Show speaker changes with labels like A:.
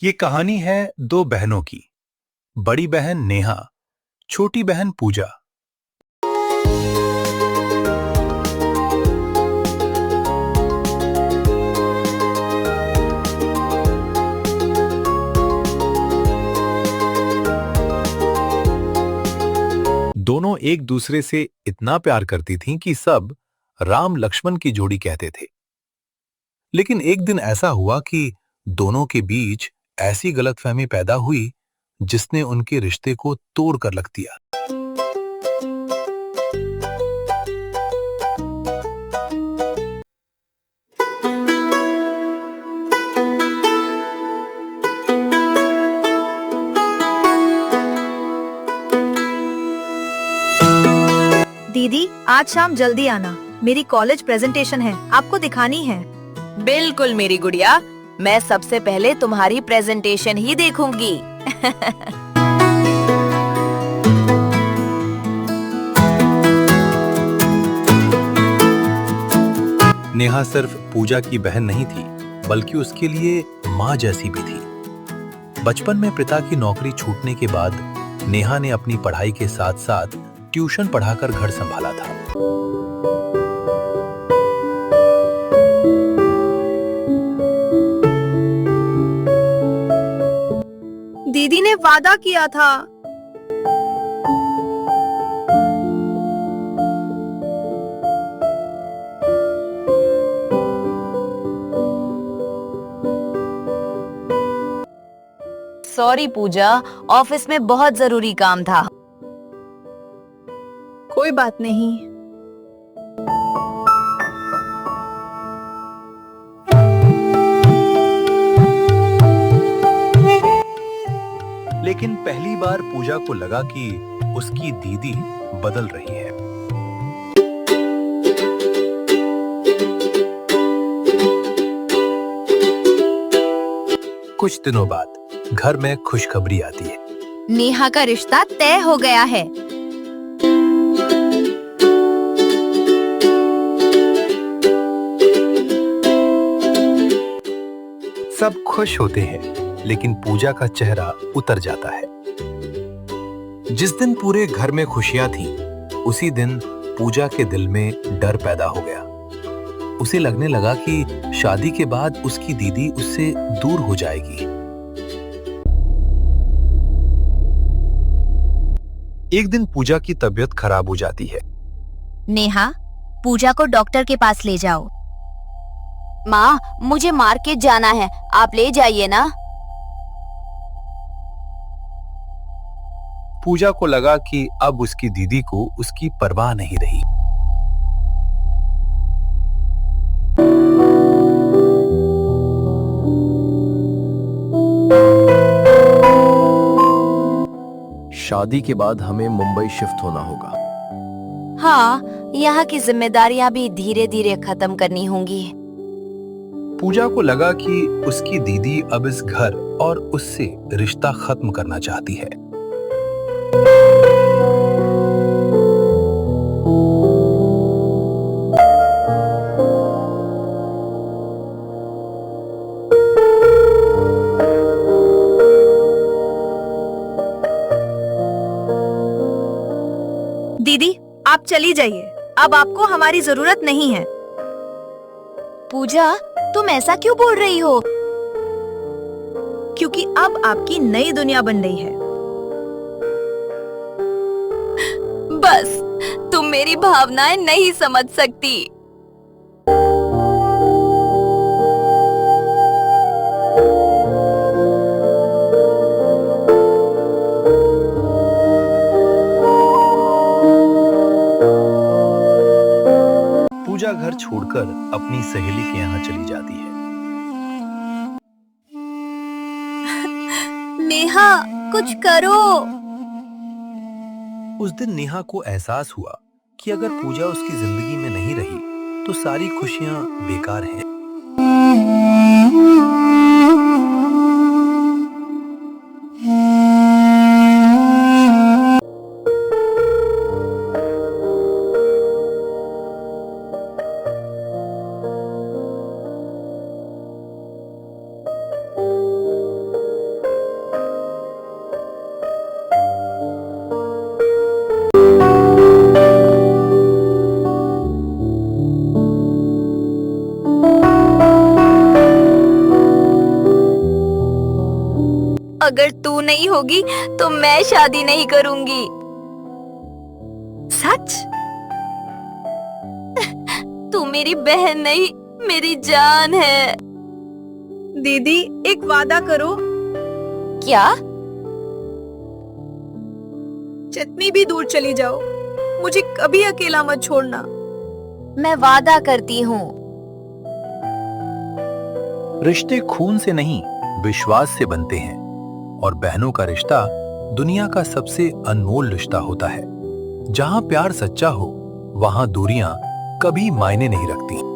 A: ये कहानी है दो बहनों की। बड़ी बहन नेहा, छोटी बहन पूजा। दोनों एक दूसरे से इतना प्यार करती थीं कि सब राम लक्ष्मण की जोड़ी कहते थे। लेकिन एक दिन ऐसा हुआ कि दोनों के बीच ऐसी गलतफहमी पैदा हुई जिसने उनके रिश्ते को तोड़ कर रख दिया।
B: दीदी, आज शाम जल्दी आना। मेरी कॉलेज प्रेजेंटेशन है, आपको दिखानी है।
C: बिल्कुल मेरी गुड़िया, मैं सबसे पहले तुम्हारी प्रेजेंटेशन ही देखूंगी।
A: नेहा सिर्फ पूजा की बहन नहीं थी, बल्कि उसके लिए माँ जैसी भी थी। बचपन में पिता की नौकरी छूटने के बाद नेहा ने अपनी पढ़ाई के साथ साथ ट्यूशन पढ़ाकर घर संभाला था।
B: दीदी ने वादा किया था।
C: सॉरी पूजा, ऑफिस में बहुत जरूरी काम था।
B: कोई बात नहीं।
A: लेकिन पहली बार पूजा को लगा कि उसकी दीदी बदल रही है। कुछ दिनों बाद घर में खुशखबरी आती है।
B: नेहा का रिश्ता तय हो गया है।
A: सब खुश होते हैं, लेकिन पूजा का चेहरा उतर जाता है। जिस दिन पूरे घर में खुशियां थीं, उसी दिन पूजा के दिल में डर पैदा हो गया। उसे लगने लगा कि शादी के बाद उसकी दीदी उससे दूर हो जाएगी। एक दिन पूजा की तबीयत खराब हो जाती है।
B: नेहा, पूजा को डॉक्टर के पास ले जाओ।
C: माँ, मुझे मार्केट जाना है, आप ले जाइए ना।
A: पूजा को लगा कि अब उसकी दीदी को उसकी परवाह नहीं रही। शादी के बाद हमें मुंबई शिफ्ट होना होगा।
C: हाँ, यहाँ की जिम्मेदारियाँ भी धीरे धीरे खत्म करनी होंगी।
A: पूजा को लगा कि उसकी दीदी अब इस घर और उससे रिश्ता खत्म करना चाहती है।
B: दीदी, आप चली जाइए। अब आपको हमारी जरूरत नहीं है।
C: पूजा, तुम ऐसा क्यों बोल रही हो?
B: क्योंकि अब आपकी नई दुनिया बन रही है।
C: बस, तुम मेरी भावनाएं नहीं समझ सकती।
A: पूजा घर छोड़कर अपनी सहेली के यहाँ चली जाती है।
B: नेहा, कुछ करो।
A: उस दिन नेहा को एहसास हुआ कि अगर पूजा उसकी जिंदगी में नहीं रही तो सारी खुशियां बेकार हैं।
C: अगर तू नहीं होगी तो मैं शादी नहीं करूंगी।
B: सच?
C: तू मेरी बहन नहीं, मेरी जान है।
B: दीदी एक वादा करो,
C: क्या?
B: जितनी भी दूर चली जाओ, मुझे कभी अकेला मत छोड़ना।
C: मैं वादा करती हूँ।
A: रिश्ते खून से नहीं, विश्वास से बनते हैं और बहनों का रिश्ता दुनिया का सबसे अनमोल रिश्ता होता है। जहां प्यार सच्चा हो, वहां दूरियां कभी मायने नहीं रखती।